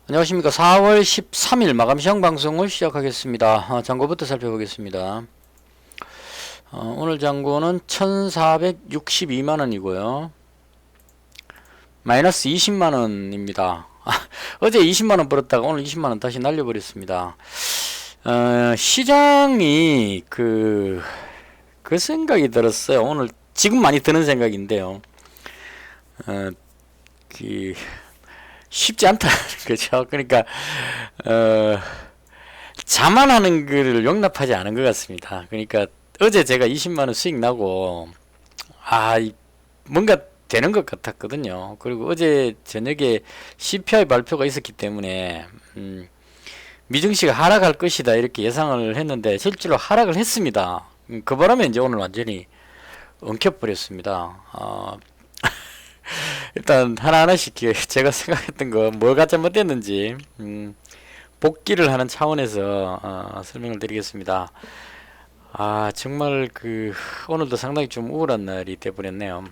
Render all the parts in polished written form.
안녕하십니까. 4월 13일 마감 시황 방송을 시작하겠습니다. 잔고부터 살펴보겠습니다. 오늘 잔고는 1462만원이고요. 마이너스 20만원입니다. 어제 20만원 벌었다가 오늘 20만원 다시 날려버렸습니다. 시장이 그 생각이 들었어요. 오늘 지금 많이 드는 생각인데요. 쉽지 않다는 거죠. 그러니까 자만하는 거를 용납하지 않은 것 같습니다. 그러니까 어제 제가 20만원 수익 나고 뭔가 되는 것 같았거든요. 그리고 어제 저녁에 CPI 발표가 있었기 때문에 미증시가 하락할 것이다 이렇게 예상을 했는데 실제로 하락을 했습니다. 그 바람에 이제 오늘 완전히 엉켜버렸습니다. 일단 하나하나씩 제가 생각했던 거 뭐가 잘못됐는지 복기를 하는 차원에서 설명을 드리겠습니다. 정말 오늘도 상당히 좀 우울한 날이 돼버렸네요.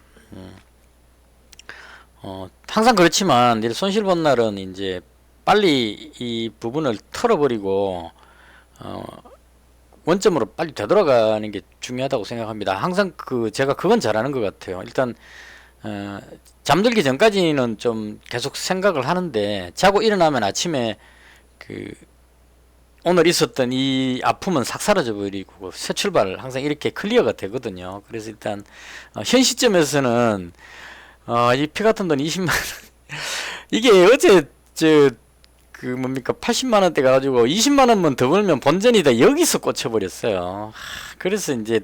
항상 그렇지만 손실 본 날은 이제 빨리 이 부분을 털어버리고 원점으로 빨리 되돌아가는 게 중요하다고 생각합니다. 항상 제가 그건 잘하는 것 같아요. 일단 잠들기 전까지는 좀 계속 생각을 하는데 자고 일어나면 아침에 오늘 있었던 이 아픔은 싹 사라져 버리고 새 출발 항상 이렇게 클리어가 되거든요. 그래서 일단 현 시점에서는 이 피 같은 돈 20만원 이게 어제 80만원대 가가지고 20만원만 더 벌면 본전이다 여기서 꽂혀버렸어요. 그래서 이제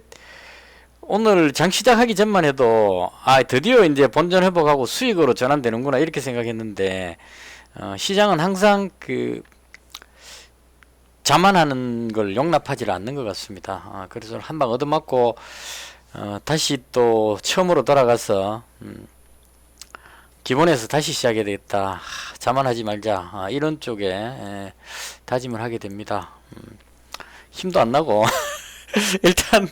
오늘 장 시작하기 전만 해도 드디어 이제 본전 회복하고 수익으로 전환되는구나 이렇게 생각했는데 시장은 항상 자만하는 걸 용납하지 않는 것 같습니다. 그래서 한 방 얻어맞고 다시 또 처음으로 돌아가서 기본에서 다시 시작해야 되겠다. 자만하지 말자. 이런 쪽에 다짐을 하게 됩니다. 힘도 안 나고 일단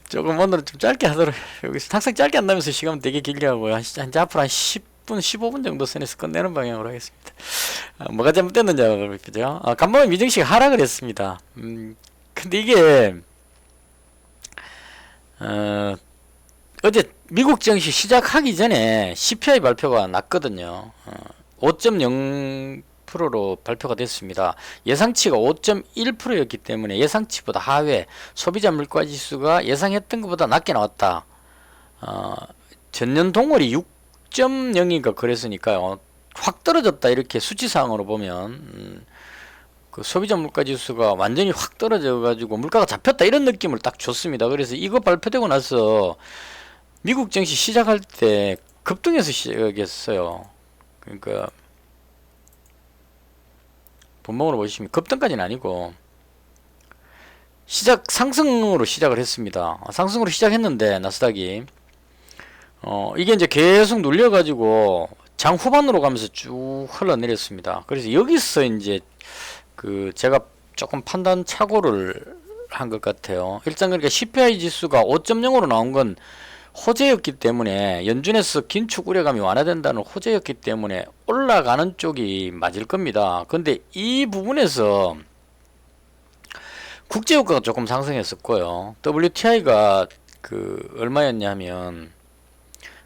조금 오늘은 좀 짧게 하도록 여기서 항상 짧게 한다면서 시간 되게 길게 하고 앞으로 한 10분 15분 정도 선에서 끝내는 방향으로 하겠습니다. 뭐가 잘못됐는지 알아보죠. 간밤에 미증시가 하락을 했습니다. 근데 이게 어제 미국 증시 시작하기 전에 CPI 발표가 났거든요. 5.0%로 발표가 됐습니다. 예상치가 5.1%였기 때문에 예상치보다 하회, 소비자 물가 지수가 예상했던 것보다 낮게 나왔다. 전년 동월이 6.0인가 그랬으니까요. 확 떨어졌다 이렇게 수치상으로 보면 소비자 물가 지수가 완전히 확 떨어져 가지고 물가가 잡혔다 이런 느낌을 딱 줬습니다. 그래서 이거 발표되고 나서 미국 증시 시작할 때 급등해서 시작했어요. 그러니까 본문으로 보시면 급등까지는 아니고 상승으로 시작을 했습니다. 상승으로 시작했는데 나스닥이 이게 이제 계속 눌려가지고 장 후반으로 가면서 쭉 흘러내렸습니다. 그래서 여기서 이제 제가 조금 판단 착오를 한 것 같아요. 일단 그러니까 CPI 지수가 5.0으로 나온 건 호재였기 때문에 연준에서 긴축 우려감이 완화된다는 호재였기 때문에 올라가는 쪽이 맞을 겁니다. 근데 이 부분에서 국제유가가 조금 상승했었고요. WTI가 얼마였냐면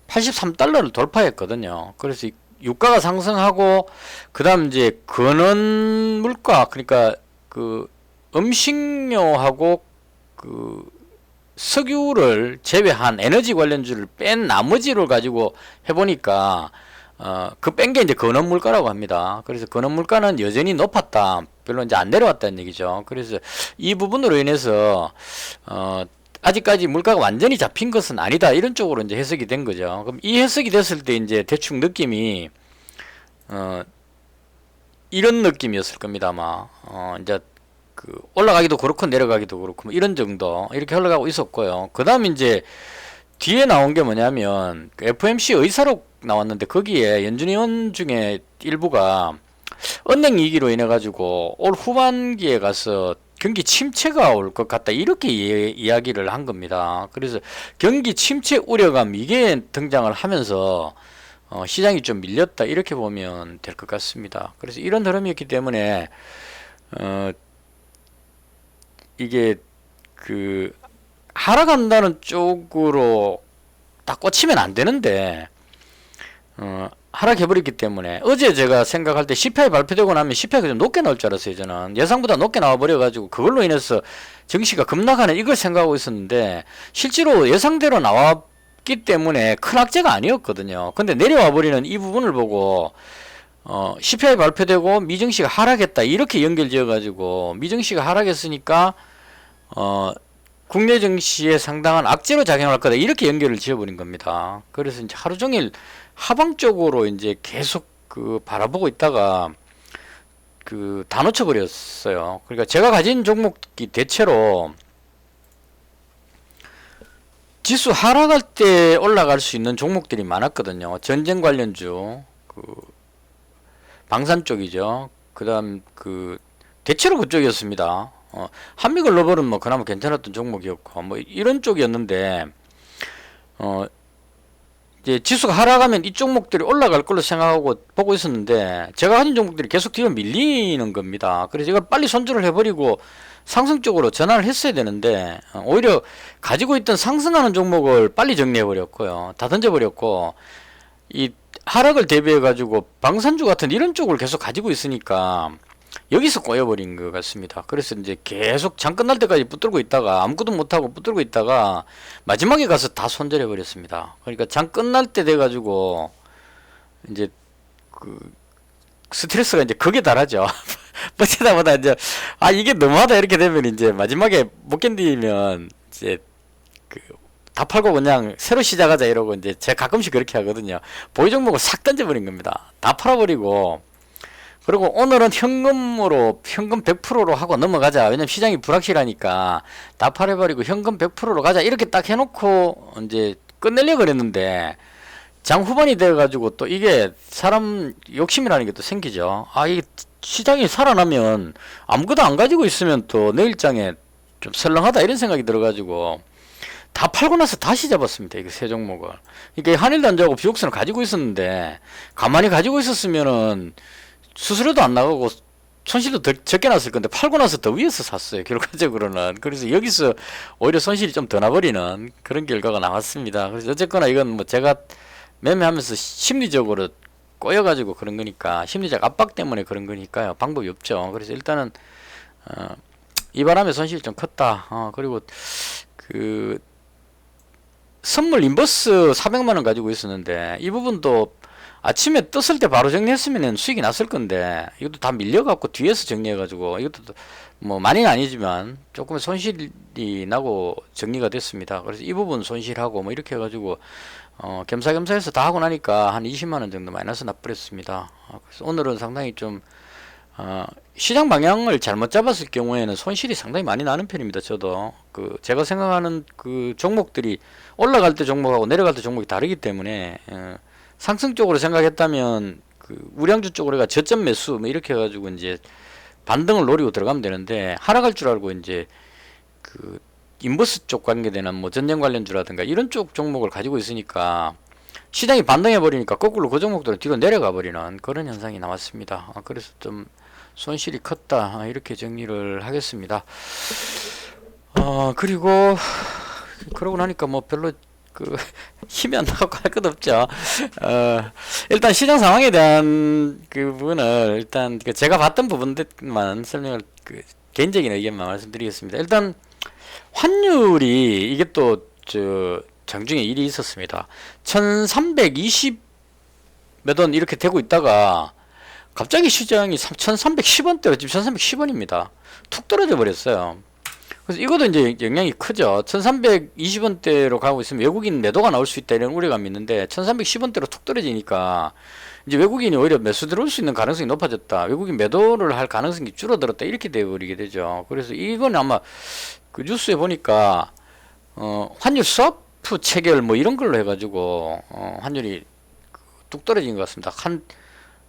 83달러를 돌파했거든요. 그래서 유가가 상승하고 그다음 이제 근원 물가 그러니까 음식료하고 석유를 제외한 에너지 관련주를 뺀 나머지를 가지고 해보니까 뺀 게 이제 근원 물가라고 합니다. 그래서 근원 물가는 여전히 높았다. 별로 이제 안 내려왔다는 얘기죠. 그래서 이 부분으로 인해서 아직까지 물가가 완전히 잡힌 것은 아니다. 이런 쪽으로 이제 해석이 된 거죠. 그럼 이 해석이 됐을 때 이제 대충 느낌이 이런 느낌이었을 겁니다. 아마 이제 올라가기도 그렇고 내려가기도 그렇고 뭐 이런 정도 이렇게 흘러가고 있었고요. 그 다음 이제 뒤에 나온 게 뭐냐면 FOMC 의사록 나왔는데 거기에 연준 의원 중에 일부가 은행 위기로 인해 가지고 올 후반기에 가서 경기 침체가 올 것 같다 이렇게 이야기를 한 겁니다. 그래서 경기 침체 우려감 이게 등장을 하면서 시장이 좀 밀렸다 이렇게 보면 될 것 같습니다. 그래서 이런 흐름이었기 때문에 이게 그 하락한다는 쪽으로 딱 꽂히면 안 되는데 하락해버렸기 때문에 어제 제가 생각할 때 CPI 발표되고 나면 CPI가 좀 높게 나올 줄 알았어요. 저는 예상보다 높게 나와버려가지고 그걸로 인해서 증시가 급락하는 이걸 생각하고 있었는데 실제로 예상대로 나왔기 때문에 큰 악재가 아니었거든요. 근데 내려와 버리는 이 부분을 보고 CPI 발표되고 미증시가 하락했다 이렇게 연결지어가지고 미증시가 하락했으니까 국내 증시에 상당한 악재로 작용할 거다 이렇게 연결을 지어버린 겁니다. 그래서 이제 하루 종일 하방 쪽으로 이제 계속 바라보고 있다가 다 놓쳐버렸어요. 그러니까 제가 가진 종목이 대체로 지수 하락할 때 올라갈 수 있는 종목들이 많았거든요. 전쟁 관련주, 방산 쪽이죠. 그다음 대체로 그쪽이었습니다. 한미글로벌은 뭐 그나마 괜찮았던 종목이었고 뭐 이런 쪽이었는데 이제 지수가 하락하면 이 종목들이 올라갈 걸로 생각하고 보고 있었는데 제가 가진 종목들이 계속 뒤로 밀리는 겁니다. 그래서 이걸 빨리 손절을 해버리고 상승 쪽으로 전환을 했어야 되는데 오히려 가지고 있던 상승하는 종목을 빨리 정리해버렸고요. 다 던져버렸고 이 하락을 대비해 가지고 방산주 같은 이런 쪽을 계속 가지고 있으니까 여기서 꼬여버린 것 같습니다. 그래서 이제 계속 장 끝날 때까지 붙들고 있다가 아무것도 못하고 붙들고 있다가 마지막에 가서 다 손절해 버렸습니다. 그러니까 장 끝날 때 돼가지고 이제 스트레스가 이제 극에 달하죠. 버티다 보다 이제 이게 너무하다 이렇게 되면 이제 마지막에 못 견디면 이제 다 팔고 그냥 새로 시작하자 이러고 이제 제가 가끔씩 그렇게 하거든요. 보유 종목을 싹 던져버린 겁니다. 다 팔아버리고 그리고 오늘은 현금 100%로 하고 넘어가자. 왜냐면 시장이 불확실하니까 다 팔아버리고 현금 100%로 가자. 이렇게 딱 해놓고 이제 끝내려고 그랬는데 장 후반이 돼가지고 또 이게 사람 욕심이라는 게 또 생기죠. 이게 시장이 살아나면 아무것도 안 가지고 있으면 또 내일장에 좀 설렁하다 이런 생각이 들어가지고 다 팔고 나서 다시 잡았습니다. 이거 세 종목을. 이게 한일단자하고 비옥선을 가지고 있었는데 가만히 가지고 있었으면은 수수료도 안 나가고 손실도 더 적게 났을 건데 팔고 나서 더 위에서 샀어요. 결과적으로는. 그래서 여기서 오히려 손실이 좀 더 나버리는 그런 결과가 나왔습니다. 그래서 어쨌거나 이건 뭐 제가 매매하면서 심리적으로 꼬여가지고 그런 거니까 심리적 압박 때문에 그런 거니까요. 방법이 없죠. 그래서 일단은 이 바람에 손실이 좀 컸다. 그리고 선물 인버스 400만원 가지고 있었는데 이 부분도 아침에 떴을 때 바로 정리했으면 수익이 났을 건데 이것도 다 밀려갖고 뒤에서 정리해가지고 이것도 뭐 많이는 아니지만 조금 손실이 나고 정리가 됐습니다. 그래서 이 부분 손실하고 뭐 이렇게 해가지고 겸사겸사 해서 다 하고 나니까 한 20만원 정도 마이너스 나버렸습니다. 그래서 오늘은 상당히 좀 시장 방향을 잘못 잡았을 경우에는 손실이 상당히 많이 나는 편입니다. 저도 제가 생각하는 종목들이 올라갈 때 종목하고 내려갈 때 종목이 다르기 때문에 상승 쪽으로 생각했다면 우량주 쪽으로 저점 매수 뭐 이렇게 해가지고 이제 반등을 노리고 들어가면 되는데 하락할 줄 알고 이제 인버스 쪽 관계되는 뭐 전쟁 관련주라든가 이런 쪽 종목을 가지고 있으니까 시장이 반등해 버리니까 거꾸로 그 종목들은 뒤로 내려가 버리는 그런 현상이 나왔습니다. 그래서 좀 손실이 컸다 이렇게 정리를 하겠습니다. 그리고 그러고 나니까 뭐 별로 힘이 안 나고 할 것 없죠. 일단 시장 상황에 대한 부분을 일단 제가 봤던 부분들만 설명을 개인적인 의견만 말씀드리겠습니다. 일단 환율이 이게 또 장중에 일이 있었습니다. 1320 몇 원 이렇게 되고 있다가 갑자기 시장이 1310원대로 지금 1310원입니다. 툭 떨어져 버렸어요. 그래서 이것도 이제 영향이 크죠. 1320원대로 가고 있으면 외국인 매도가 나올 수 있다 이런 우려감이 있는데 1310원대로 툭 떨어지니까 이제 외국인이 오히려 매수 들어올 수 있는 가능성이 높아졌다. 외국인 매도를 할 가능성이 줄어들었다. 이렇게 되어버리게 되죠. 그래서 이건 아마 뉴스에 보니까 환율 스와프 체결 뭐 이런 걸로 해가지고 환율이 뚝 떨어진 것 같습니다. 한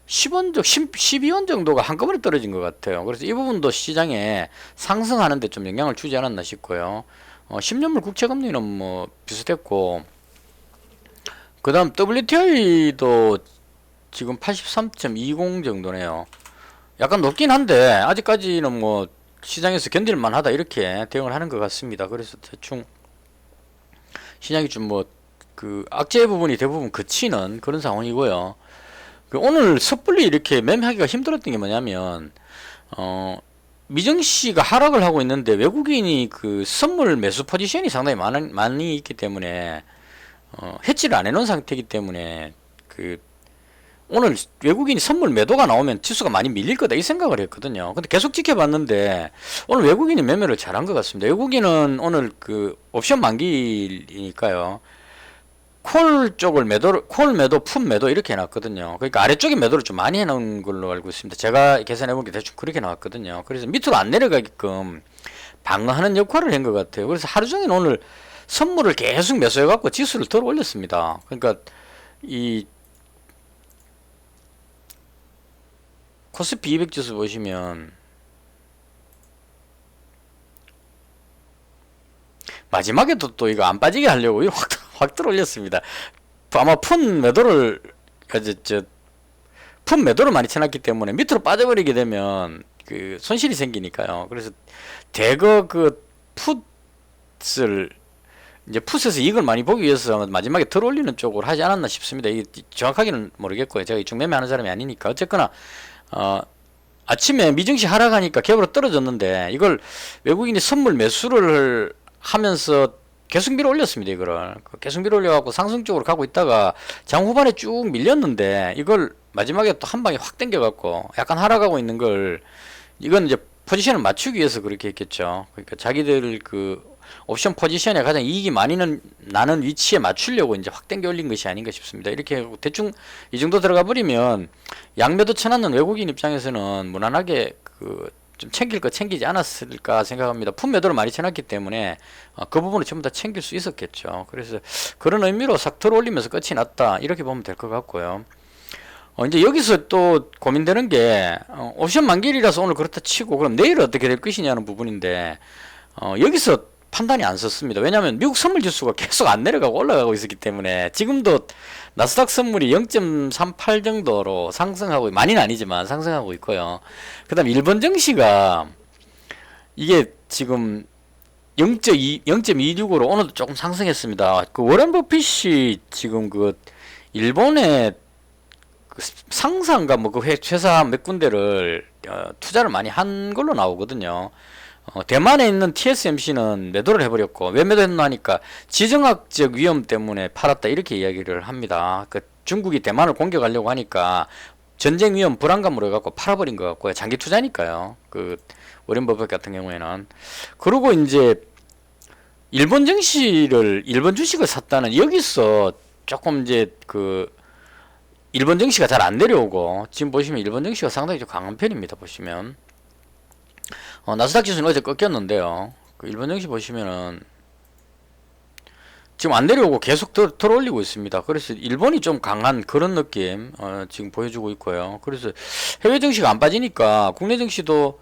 10원 12원 정도가 한꺼번에 떨어진 것 같아요. 그래서 이 부분도 시장에 상승하는데 좀 영향을 주지 않았나 싶고요. 10년물 국채금리는 뭐 비슷했고 그 다음 WTI도 지금 83.20 정도네요. 약간 높긴 한데 아직까지는 뭐 시장에서 견딜만 하다 이렇게 대응을 하는 것 같습니다. 그래서 대충 시장이 좀 뭐 그 악재 부분이 대부분 그치는 그런 상황이고요. 그 오늘 섣불리 이렇게 매매하기가 힘들었던 게 뭐냐면 미증시가 하락을 하고 있는데 외국인이 그 선물 매수 포지션이 상당히 많이 있기 때문에 해지를 안 해놓은 상태이기 때문에 그 오늘 외국인이 선물 매도가 나오면 지수가 많이 밀릴 거다 이 생각을 했거든요. 근데 계속 지켜봤는데 오늘 외국인이 매매를 잘한 것 같습니다. 외국인은 오늘 그 옵션 만기이니까요. 콜 쪽을 콜 매도, 풋 매도 이렇게 해놨거든요. 그러니까 아래쪽에 매도를 좀 많이 해놓은 걸로 알고 있습니다. 제가 계산해본 게 대충 그렇게 나왔거든요. 그래서 밑으로 안 내려가게끔 방어하는 역할을 한 것 같아요. 그래서 하루 종일 오늘 선물을 계속 매수해갖고 지수를 덜어 올렸습니다. 그러니까 이 코스피 200 지수 보시면 마지막에도 또 이거 안 빠지게 하려고 확 들어 올렸습니다. 아마 풋 매도를 풋 매도를 많이 쳐놨기 때문에 밑으로 빠져버리게 되면 그 손실이 생기니까요. 그래서 대거 그 풋을 이제 풋에서 이익을 많이 보기 위해서 마지막에 들어 올리는 쪽으로 하지 않았나 싶습니다. 이게 정확하게는 모르겠고요. 제가 이쪽 매매하는 사람이 아니니까. 어쨌거나 아침에 미증시 하락하니까 갭으로 떨어졌는데 이걸 외국인이 선물 매수를 하면서 계속 밀어 올렸습니다. 이거를 계속 밀어 올려갖고 상승 쪽으로 가고 있다가 장 후반에 쭉 밀렸는데 이걸 마지막에 또 한 방에 확 당겨갖고 약간 하락하고 있는 걸 이건 이제 포지션을 맞추기 위해서 그렇게 했겠죠. 그러니까 자기들 그 옵션 포지션에 가장 이익이 많이 나는 위치에 맞추려고 이제 확 당겨 올린 것이 아닌가 싶습니다. 이렇게 대충 이 정도 들어가 버리면 양매도 쳐놨는 외국인 입장에서는 무난하게 그 좀 챙길 거 챙기지 않았을까 생각합니다. 풋매도를 많이 쳐놨기 때문에 그 부분을 전부 다 챙길 수 있었겠죠. 그래서 그런 의미로 싹 들어 올리면서 끝이 났다 이렇게 보면 될 것 같고요. 이제 여기서 또 고민되는 게 옵션 만기일이라서 오늘 그렇다 치고 그럼 내일 어떻게 될 것이냐는 부분인데 여기서 판단이 안 섰습니다. 왜냐하면 미국 선물 지수가 계속 안 내려가고 올라가고 있었기 때문에 지금도 나스닥 선물이 0.38 정도로 상승하고 많이는 아니지만 상승하고 있고요. 그 다음 일본 증시가 이게 지금 0.26으로 오늘도 조금 상승했습니다. 그 워렌 버핏이 지금 그 일본의 그 상사인가 뭐 그 회사 몇 군데를 투자를 많이 한 걸로 나오거든요. 대만에 있는 TSMC는 매도를 해버렸고 왜 매도했나 하니까 지정학적 위험 때문에 팔았다 이렇게 이야기를 합니다. 그 중국이 대만을 공격하려고 하니까 전쟁 위험 불안감으로 해갖고 팔아버린 것 같고요. 장기 투자니까요. 그 워렌 버핏 같은 경우에는 그리고 이제 일본 주식을 샀다는 여기서 조금 이제 그 일본 증시가 잘 안 내려오고 지금 보시면 일본 증시가 상당히 좀 강한 편입니다. 보시면 나스닥 지수는 어제 꺾였는데요. 그 일본 증시 보시면은 지금 안 내려오고 계속 들어 올리고 있습니다. 그래서 일본이 좀 강한 그런 느낌 지금 보여주고 있고요. 그래서 해외 증시가 안 빠지니까 국내 증시도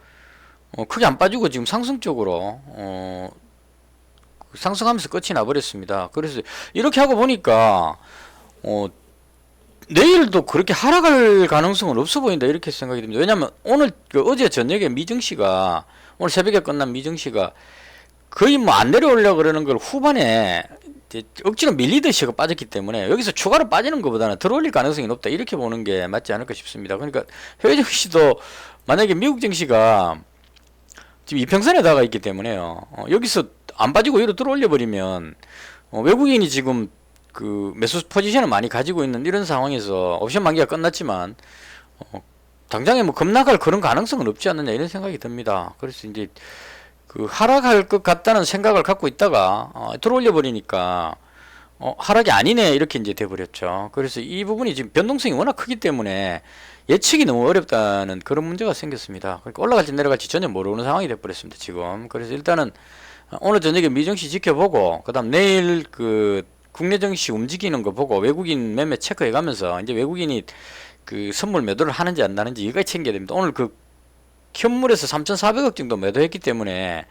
크게 안 빠지고 지금 상승 쪽으로 상승하면서 끝이 나버렸습니다. 그래서 이렇게 하고 보니까 내일도 그렇게 하락할 가능성은 없어 보인다 이렇게 생각이 듭니다. 왜냐면 오늘 어제 저녁에 미증시가 오늘 새벽에 끝난 미증시가 거의 뭐 안 내려오려고 그러는 걸 후반에 이제 억지로 밀리듯이 빠졌기 때문에 여기서 추가로 빠지는 것보다는 들어올릴 가능성이 높다 이렇게 보는 게 맞지 않을까 싶습니다. 그러니까 해외 증시도 만약에 미국 증시가 지금 이평선에 다가 있기 때문에요. 여기서 안 빠지고 위로 들어올려 버리면 외국인이 지금 그 매수 포지션을 많이 가지고 있는 이런 상황에서 옵션 만기가 끝났지만 당장에 뭐 급락할 그런 가능성은 없지 않느냐 이런 생각이 듭니다. 그래서 이제 그 하락할 것 같다는 생각을 갖고 있다가 들어올려 버리니까 하락이 아니네 이렇게 이제 돼 버렸죠. 그래서 이 부분이 지금 변동성이 워낙 크기 때문에 예측이 너무 어렵다는 그런 문제가 생겼습니다. 그러니까 올라갈지 내려갈지 전혀 모르는 상황이 돼 버렸습니다. 지금. 그래서 일단은 오늘 저녁에 미증시 지켜보고 그다음 내일 그 국내 증시 움직이는 거 보고 외국인 매매 체크해 가면서 이제 외국인이 그 선물 매도를 하는지 안 하는지 이거 챙겨야 됩니다. 오늘 그 현물에서 3,400억 정도 매도했기 때문에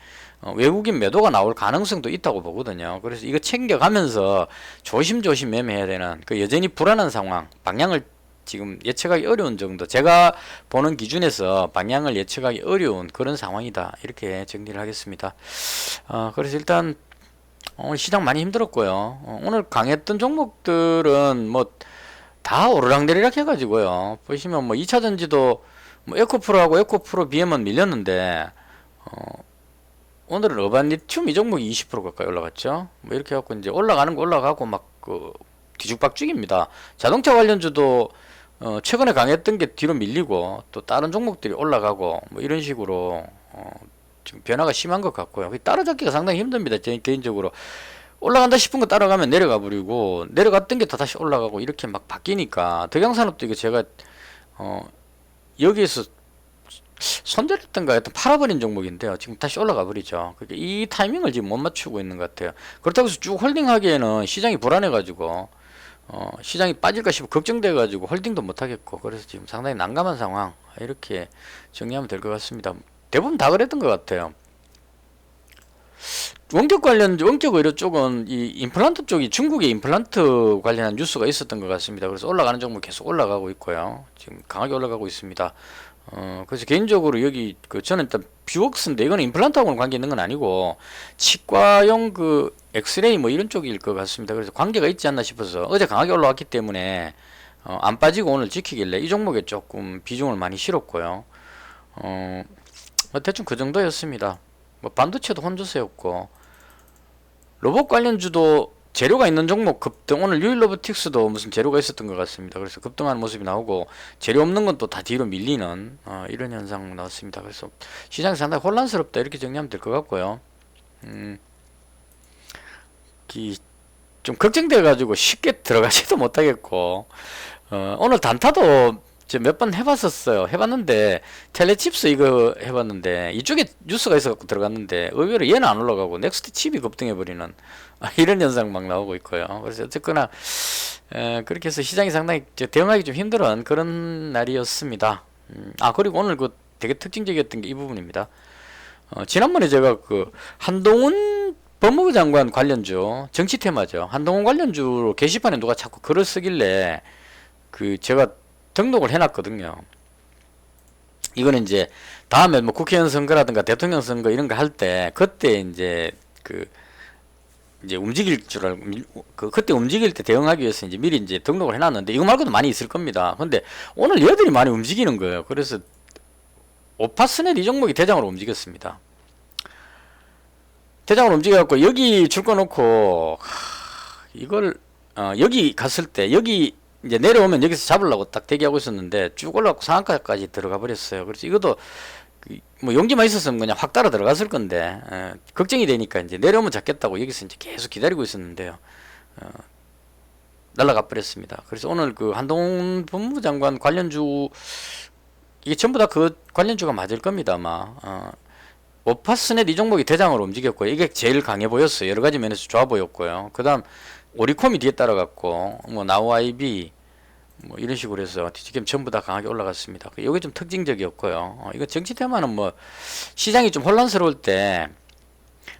외국인 매도가 나올 가능성도 있다고 보거든요. 그래서 이거 챙겨가면서 조심조심 매매해야 되는 그 여전히 불안한 상황, 방향을 지금 예측하기 어려운 정도, 제가 보는 기준에서 방향을 예측하기 어려운 그런 상황이다, 이렇게 정리를 하겠습니다. 그래서 일단 오늘 시장 많이 힘들었고요. 오늘 강했던 종목들은 뭐 다 오르락내리락 해가지고요. 보시면 뭐 2차전지도 뭐 에코프로하고 에코프로 BM은 밀렸는데 오늘은 어반리튬 이 종목이 20% 가까이 올라갔죠. 뭐 이렇게 해갖고 이제 올라가는 거 올라가고 막 그 뒤죽박죽입니다. 자동차 관련주도 최근에 강했던 게 뒤로 밀리고 또 다른 종목들이 올라가고 뭐 이런 식으로 지금 변화가 심한 것 같고요. 따라잡기가 상당히 힘듭니다. 제 개인적으로 올라간다 싶은 거 따라가면 내려가 버리고 내려갔던 게 다 다시 올라가고 이렇게 막 바뀌니까 덕양산업도 이거 제가 여기에서 손절했던가 하여튼 팔아버린 종목인데요. 지금 다시 올라가 버리죠. 그러니까 이 타이밍을 지금 못 맞추고 있는 것 같아요. 그렇다고 해서 쭉 홀딩하기에는 시장이 불안해가지고 시장이 빠질까 싶어 걱정돼가지고 홀딩도 못하겠고, 그래서 지금 상당히 난감한 상황, 이렇게 정리하면 될 것 같습니다. 대부분 다 그랬던 것 같아요. 원격 관련, 원격 의료 쪽은 이 임플란트 쪽이 중국의 임플란트 관련한 뉴스가 있었던 것 같습니다. 그래서 올라가는 종목 계속 올라가고 있고요. 지금 강하게 올라가고 있습니다. 그래서 개인적으로 여기 저는 일단 뷰웍스인데 이거는 임플란트하고는 관계 있는 건 아니고 치과용 그 엑스레이 뭐 이런 쪽일 것 같습니다. 그래서 관계가 있지 않나 싶어서 어제 강하게 올라왔기 때문에 안 빠지고 오늘 지키길래 이 종목에 조금 비중을 많이 실었고요. 대충 그 정도였습니다. 뭐 반도체도 혼조세였고, 로봇 관련주도 재료가 있는 종목 급등, 오늘 유일로보틱스도 무슨 재료가 있었던 것 같습니다. 그래서 급등하는 모습이 나오고 재료 없는 건 또 다 뒤로 밀리는 이런 현상 나왔습니다. 그래서 시장이 상당히 혼란스럽다, 이렇게 정리하면 될 것 같고요. 좀 걱정돼 가지고 쉽게 들어가지도 못하겠고, 오늘 단타도 몇 번 해봤었어요. 해봤는데 텔레칩스 이거 해봤는데 이쪽에 뉴스가 있어갖고 들어갔는데 의외로 얘는 안 올라가고 넥스트 칩이 급등해버리는 이런 현상 막 나오고 있고요. 그래서 어쨌거나 그렇게 해서 시장이 상당히 대응하기 좀 힘들은 그런 날이었습니다. 그리고 오늘 그 되게 특징적이었던 게 이 부분입니다. 지난번에 제가 그 한동훈 법무부 장관 관련주, 정치 테마죠. 한동훈 관련주로 게시판에 누가 자꾸 글을 쓰길래 제가 등록을 해놨거든요. 이거는 이제 다음에 뭐 국회의원 선거라든가 대통령 선거 이런 거 할 때 그때 이제 이제 움직일 줄 알고 그때 움직일 때 대응하기 위해서 이제 미리 이제 등록을 해놨는데 이거 말고도 많이 있을 겁니다. 근데 오늘 얘들이 많이 움직이는 거예요. 그래서 오파스넷 이 종목이 대장으로 움직였습니다. 대장으로 움직여갖고 여기 줄 거 놓고 이걸 여기 갔을 때 여기 이제 내려오면 여기서 잡으려고 딱 대기하고 있었는데 쭉 올라가고 상한가까지 들어가 버렸어요. 그래서 이것도 뭐 용기만 있었으면 그냥 확 따라 들어갔을 건데 걱정이 되니까 이제 내려오면 잡겠다고 여기서 이제 계속 기다리고 있었는데요. 날아가 버렸습니다. 그래서 오늘 그 한동훈 법무부 장관 관련주 이게 전부 다 그 관련주가 맞을 겁니다, 아마. 오파스넷 이 종목이 대장으로 움직였고요. 이게 제일 강해 보였어요. 여러 가지 면에서 좋아 보였고요. 그 다음 오리콤이 뒤에 따라갔고, 뭐 나우아이비 뭐 이런 식으로 해서 지금 전부 다 강하게 올라갔습니다. 이게 좀 특징적이었고요. 이거 정치 테마는 뭐 시장이 좀 혼란스러울 때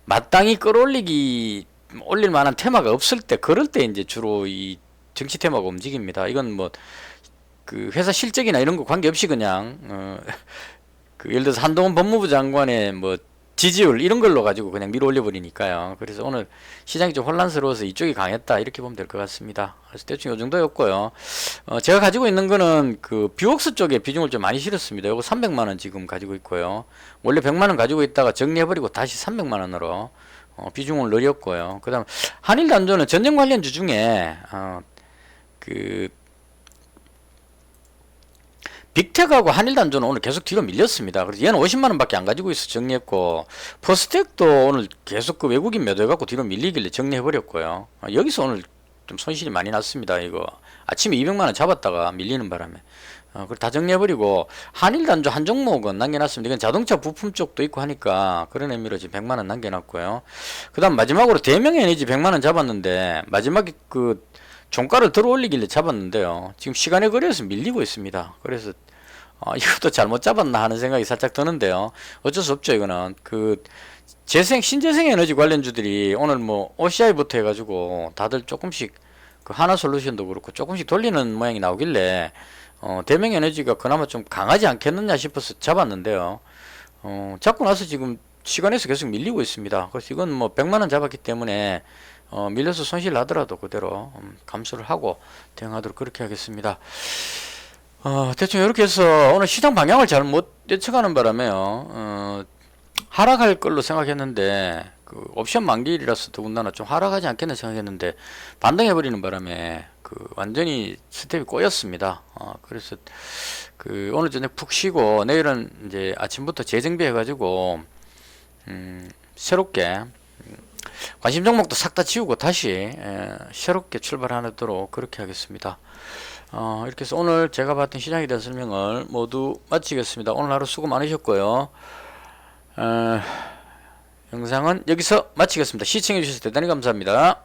마땅히 올릴 만한 테마가 없을 때, 그럴 때 이제 주로 이 정치 테마가 움직입니다. 이건 뭐 그 회사 실적이나 이런 거 관계없이 그냥 예를 들어서 한동훈 법무부 장관의 뭐 지지율 이런 걸로 가지고 그냥 밀어 올려 버리니까요. 그래서 오늘 시장이 좀 혼란스러워서 이쪽이 강했다, 이렇게 보면 될 것 같습니다. 그래서 대충 요 정도였고요. 제가 가지고 있는 거는 그 뷰웍스 쪽에 비중을 좀 많이 실었습니다. 요거 300만원 지금 가지고 있고요. 원래 100만원 가지고 있다가 정리해버리고 다시 300만원으로 비중을 늘렸고요. 그 다음 한일단조는 전쟁 관련주 중에 빅텍하고 한일단조는 오늘 계속 뒤로 밀렸습니다. 그래서 얘는 50만원 밖에 안 가지고 있어 정리했고, 퍼스텍도 오늘 계속 그 외국인 매도해갖고 뒤로 밀리길래 정리해버렸고요. 여기서 오늘 좀 손실이 많이 났습니다. 이거 아침에 200만원 잡았다가 밀리는 바람에 그걸 다 정리해버리고, 한일단조 한 종목은 남겨놨습니다. 이건 자동차 부품 쪽도 있고 하니까 그런 의미로 지금 100만원 남겨놨고요. 그 다음 마지막으로 대명에너지 100만원 잡았는데 마지막에 종가를 들어 올리길래 잡았는데요. 지금 시간에 걸려서 밀리고 있습니다. 그래서 이것도 잘못 잡았나 하는 생각이 살짝 드는데요. 어쩔 수 없죠. 이거는 그 신재생 에너지 관련주들이 오늘 뭐 OCI부터 해가지고 다들 조금씩 그 하나솔루션도 그렇고 조금씩 돌리는 모양이 나오길래 대명 에너지가 그나마 좀 강하지 않겠느냐 싶어서 잡았는데요. 잡고 나서 지금 시간에서 계속 밀리고 있습니다. 그래서 이건 뭐 100만원 잡았기 때문에 밀려서 손실 나더라도 그대로 감수를 하고 대응하도록 그렇게 하겠습니다. 대충 이렇게 해서 오늘 시장 방향을 잘못 예측하는 바람에요. 하락할 걸로 생각했는데 그 옵션 만기일이라서 더군다나 좀 하락하지 않겠나 생각했는데 반등해버리는 바람에 그 완전히 스텝이 꼬였습니다. 그래서 그 오늘 저녁 푹 쉬고 내일은 이제 아침부터 재정비해가지고 새롭게 관심 종목도 싹 다 지우고 다시 새롭게 출발하도록 그렇게 하겠습니다. 이렇게 해서 오늘 제가 봤던 시장에 대한 설명을 모두 마치겠습니다. 오늘 하루 수고 많으셨고요. 영상은 여기서 마치겠습니다. 시청해주셔서 대단히 감사합니다.